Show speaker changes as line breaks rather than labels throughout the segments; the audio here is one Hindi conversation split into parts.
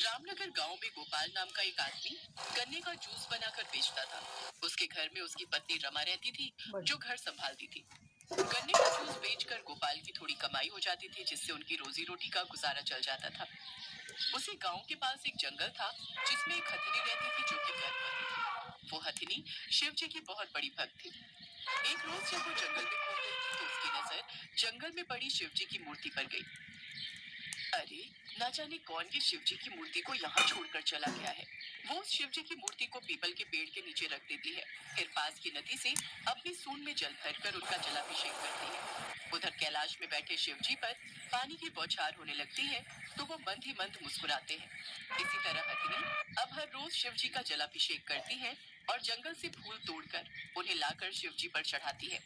रामनगर गांव में गोपाल नाम का एक आदमी गन्ने का जूस बनाकर बेचता था। उसके घर में उसकी पत्नी रमा रहती थी, जो घर संभालती थी। गन्ने का जूस बेचकर गोपाल की थोड़ी कमाई हो जाती थी, जिससे उनकी रोजी रोटी का गुजारा चल जाता था। उसी गांव के पास एक जंगल था, जिसमें एक हथिनी रहती थी, जो कि गर्भवती थी। वो हथिनी शिव जी की बहुत बड़ी भक्त थी। एक रोज जब वो जंगल में घूम रही थी, तो उसकी नजर जंगल में पड़ी शिव जी की मूर्ति पर गई। अरे, ना जाने कौन ये शिव जी की मूर्ति को यहाँ छोड़कर चला गया है। वो शिव जी की मूर्ति को पीपल के पेड़ के नीचे रख देती है, फिर पास की नदी से अपनी सूंड में जल भरकर उनका जलाभिषेक करती है। उधर कैलाश में बैठे शिव जी पर पानी की बौछार होने लगती है, तो वो मंद ही मंद मुस्कुराते हैं। इसी तरह हथिनी अब हर रोज शिव जी का जलाभिषेक करती है और जंगल से फूल तोड़कर उन्हें लाकर शिव जी पर चढ़ाती है।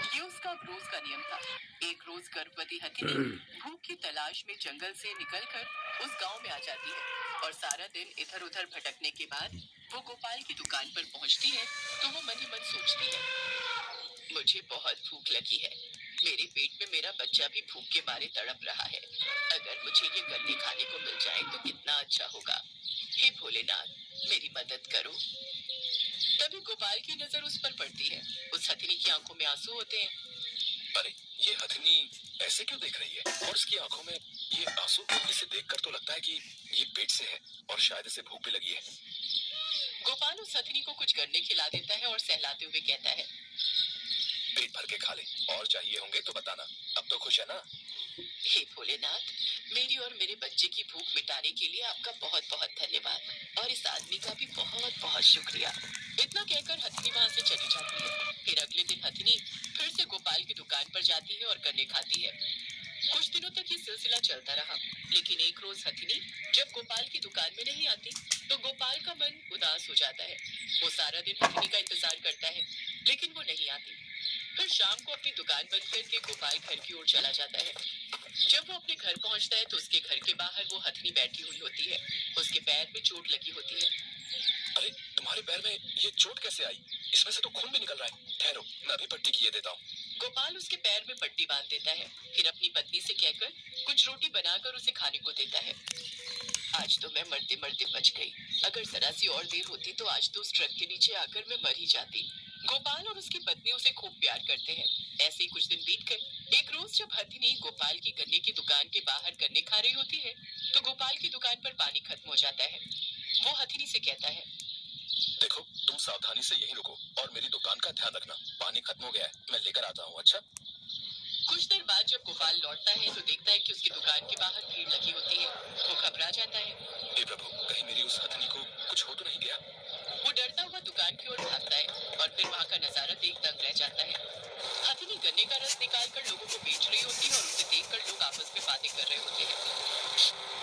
ये उसका रोज का नियम था। एक रोज गर्भवती हथिनी भूख की तलाश में जंगल से निकलकर उस गांव में आ जाती है और सारा दिन इधर उधर भटकने के बाद वो गोपाल की दुकान पर पहुंचती है, तो वो मन ही मन सोचती है, मुझे बहुत भूख लगी है। मेरे पेट में मेरा बच्चा भी भूख के मारे तड़प रहा है। अगर मुझे ये गन्ने खाने को मिल जाए तो कितना अच्छा होगा। हे भोलेनाथ, मेरी मदद करो। तभी गोपाल की नजर उस पर पड़ती है। उस हथिनी की आंखों में आंसू होते हैं।
अरे, ये हथिनी ऐसे क्यों देख रही है और इसकी आंखों में ये आंसू? इसे देखकर तो लगता है कि ये पेट से है और शायद इसे भूख भी लगी है।
गोपाल उस हथिनी को कुछ गन्ने खिला देता है और सहलाते हुए कहता है,
पेट भर के खा ले, और चाहिए होंगे तो बताना। अब तो खुश है ना?
हे भोलेनाथ, मेरी और मेरे बच्चे की भूख मिटाने के लिए आपका बहुत बहुत धन्यवाद, और इस आदमी का भी बहुत बहुत शुक्रिया। इतना कहकर हथिनी वहाँ से चली जाती है। फिर अगले दिन हथिनी फिर से गोपाल की दुकान पर जाती है और गन्ने खाती है। कुछ दिनों तक ये सिलसिला चलता रहा, लेकिन एक रोज हथिनी जब गोपाल की दुकान में नहीं आती, तो गोपाल का मन उदास हो जाता है। वो सारा दिन हथिनी का इंतजार करता है, लेकिन वो नहीं आती। फिर शाम को अपनी दुकान बंद करके गोपाल घर की ओर चला जाता है। जब वो अपने घर पहुंचता है, तो उसके घर के बाहर वो हथिनी बैठी हुई होती है। उसके पैर में चोट लगी होती है।
अरे, तुम्हारे पैर में ये चोट कैसे आई? इसमें से तो खून भी निकल रहा है। ठहरो, मैं अभी पट्टी किए देता हूँ।
गोपाल उसके पैर में पट्टी बांध देता है, फिर अपनी पत्नी से कहकर कुछ रोटी बनाकर उसे खाने को देता है। आज तो मैं मरते मरते बच गई। अगर जरा सी और देर होती तो आज तो उस ट्रक के नीचे आकर मैं मर ही जाती। गोपाल और उसकी पत्नी उसे खूब प्यार करते हैं। ऐसे ही कुछ दिन बीत गए। एक रोज जब हथिनी गोपाल की गन्ने की दुकान के बाहर गन्ने खा रही होती है, तो गोपाल की दुकान पर पानी खत्म हो जाता है। वो हथिनी से कहता है,
देखो, तुम सावधानी से यहीं रुको और मेरी दुकान का ध्यान रखना। पानी खत्म हो गया है, मैं लेकर आता हूँ। अच्छा?
कुछ देर बाद जब गोपाल लौटता है, तो देखता है कि उसकी दुकान के बाहर भीड़ लगी होती है। वो घबरा जाता है।
हे प्रभु, कहीं मेरी उस हथिनी को कुछ हो तो नहीं गया?
वो डरता हुआ दुकान की ओर भागता है और फिर वहाँ का नजारा देख दंग रह जाता है। हथिनी गन्ने का रस निकालकर लोगों को बेच रही होती है और उसे देखकर लोग आपस में बातें कर रहे होते हैं।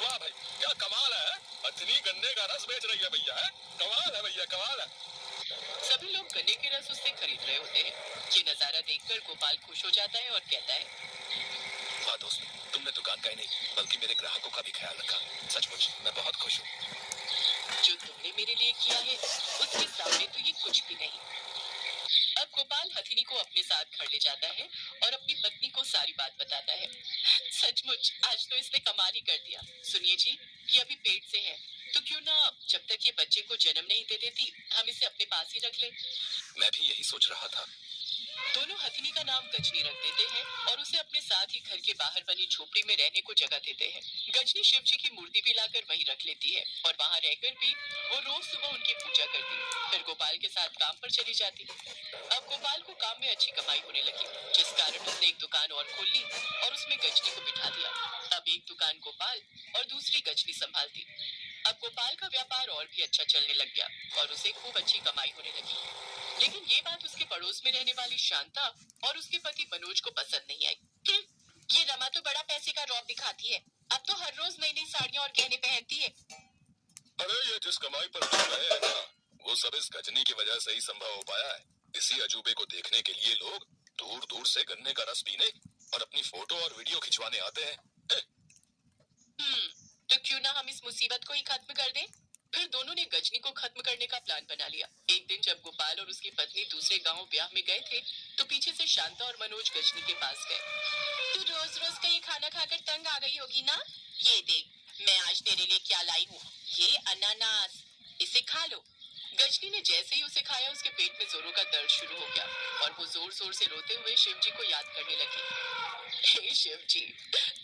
वाह भाई, क्या कमाल है! हथिनी गन्ने का रस बेच रही है भैया। है कमाल है भैया, कमाल है।
सभी लोग गन्ने के रस उससे खरीद रहे होते हैं। ये नजारा देखकर गोपाल खुश हो जाता है और कहता है,
वाह दोस्त, तुमने दुकान का ही नहीं बल्कि मेरे ग्राहकों का भी ख्याल रखा। सचमुच मैं बहुत खुश हूँ।
जो तुमने मेरे लिए किया है, उसके सामने तो ये कुछ भी नहीं। अब गोपाल हथिनी को अपने साथ घर ले जाता है और अपनी पत्नी को सारी बात बताता है। सचमुच आज तो इसने कमाल ही कर दिया। सुनिए जी, ये अभी पेट से है, तो क्यों ना जब तक ये बच्चे को जन्म नहीं दे देती, हम इसे अपने पास ही रख ले।
मैं भी यही सोच रहा था।
दोनों हथिनी का नाम गजनी रख देते हैं और उसे अपने साथ ही घर के बाहर बनी झोपड़ी में रहने को जगह देते हैं। गजनी शिव जी की मूर्ति भी लाकर वहीं रख लेती है और वहाँ रहकर भी वो रोज सुबह उनकी पूजा करती, फिर गोपाल के साथ काम पर चली जाती। अब गोपाल को काम में अच्छी कमाई होने लगी, जिस कारण उसने एक दुकान और खोल ली और उसमें गजनी को बिठा दिया। अब एक दुकान गोपाल और दूसरी गजनी संभालती। अब गोपाल का व्यापार और भी अच्छा चलने लग गया और उसे खूब अच्छी कमाई होने लगी। लेकिन ये बात उसके पड़ोस में रहने वाली शांता और उसके पति मनोज को पसंद नहीं आई। ये रमा तो बड़ा पैसे का रौब दिखाती है। अब तो हर रोज नई नई साड़ियाँ और गहने पहनती है।
अरे, ये जिस कमाई पर हम रहे हैं ना, वो सब इस गजनी की वजह से ही संभव हो पाया है। इसी अजूबे को देखने के लिए लोग दूर दूर से गन्ने का रस पीने और अपनी फोटो और वीडियो खिंचवाने आते हैं।
तो क्यों ना हम इस मुसीबत को ही खत्म कर दें? फिर दोनों ने गजनी को खत्म करने का प्लान बना लिया। एक दिन जब गोपाल और उसकी पत्नी दूसरे गांव ब्याह में गए थे, तो पीछे से शांता और मनोज गजनी के पास गए। तू रोज रोज का ये खाना खाकर तंग आ गई होगी ना? ये देख, मैं आज तेरे लिए क्या लाई हूँ, ये अनानास, इसे खा लो। गजनी ने जैसे ही उसे खाया उसके पेट में जोरों का दर्द शुरू हो गया और वो जोर जोर से रोते हुए शिव जी को याद करने लगी। हे शिव जी,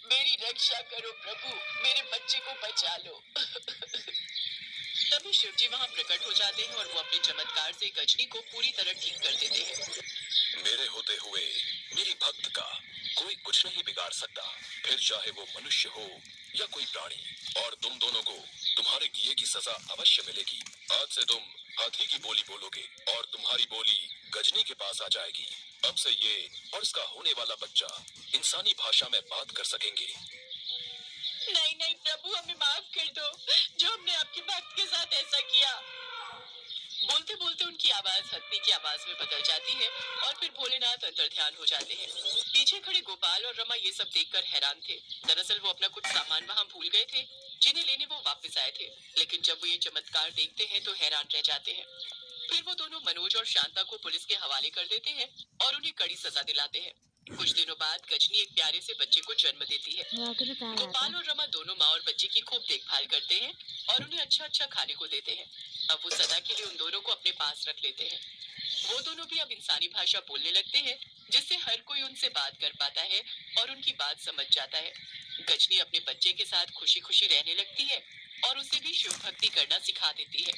मेरी रक्षा करो प्रभु, मेरे बच्चे को बचा लो। तभी शिव जी वहाँ प्रकट हो जाते हैं और वो अपने चमत्कार से गजनी को पूरी तरह ठीक कर देते हैं।
मेरे होते हुए मेरी भक्त का कोई कुछ नहीं बिगाड़ सकता, फिर चाहे वो मनुष्य हो या कोई प्राणी। और तुम दोनों को तुम्हारे किए की सजा अवश्य मिलेगी। आज से तुम हाथी की बोली बोलोगे और तुम्हारी बोली गजनी के पास आ जाएगी। अब से ये और इसका होने वाला बच्चा इंसानी भाषा में बात कर सकेंगे।
नहीं नहीं प्रभु, हमें माफ कर दो, जो हमने आपके भक्त के साथ ऐसा किया। बोलते बोलते उनकी आवाज हथनी की आवाज में बदल जाती है और फिर भोलेनाथ अंतर्ध्यान हो जाते हैं। पीछे खड़े गोपाल और रमा ये सब देखकर हैरान थे। दरअसल वो अपना कुछ सामान वहाँ भूल गए थे जिन्हें लेने वो वापस आए थे, लेकिन जब वो ये चमत्कार देखते हैं तो हैरान रह जाते हैं। फिर वो दोनों मनोज और शांता को पुलिस के हवाले कर देते हैं और उन्हें कड़ी सजा दिलाते हैं। कुछ दिनों बाद गजनी एक प्यारे से बच्चे को जन्म देती है। गोपाल और रमा दोनों माँ और बच्चे की खूब देखभाल करते हैं और उन्हें अच्छा अच्छा खाने को देते हैं। अब वो सदा के लिए उन दोनों को अपने पास रख लेते हैं। वो दोनों भी अब इंसानी भाषा बोलने लगते हैं, जिससे हर कोई उनसे बात कर पाता है और उनकी बात समझ जाता है। गजनी अपने बच्चे के साथ खुशी खुशी रहने लगती है और उसे भी शिव भक्ति करना सिखा देती है।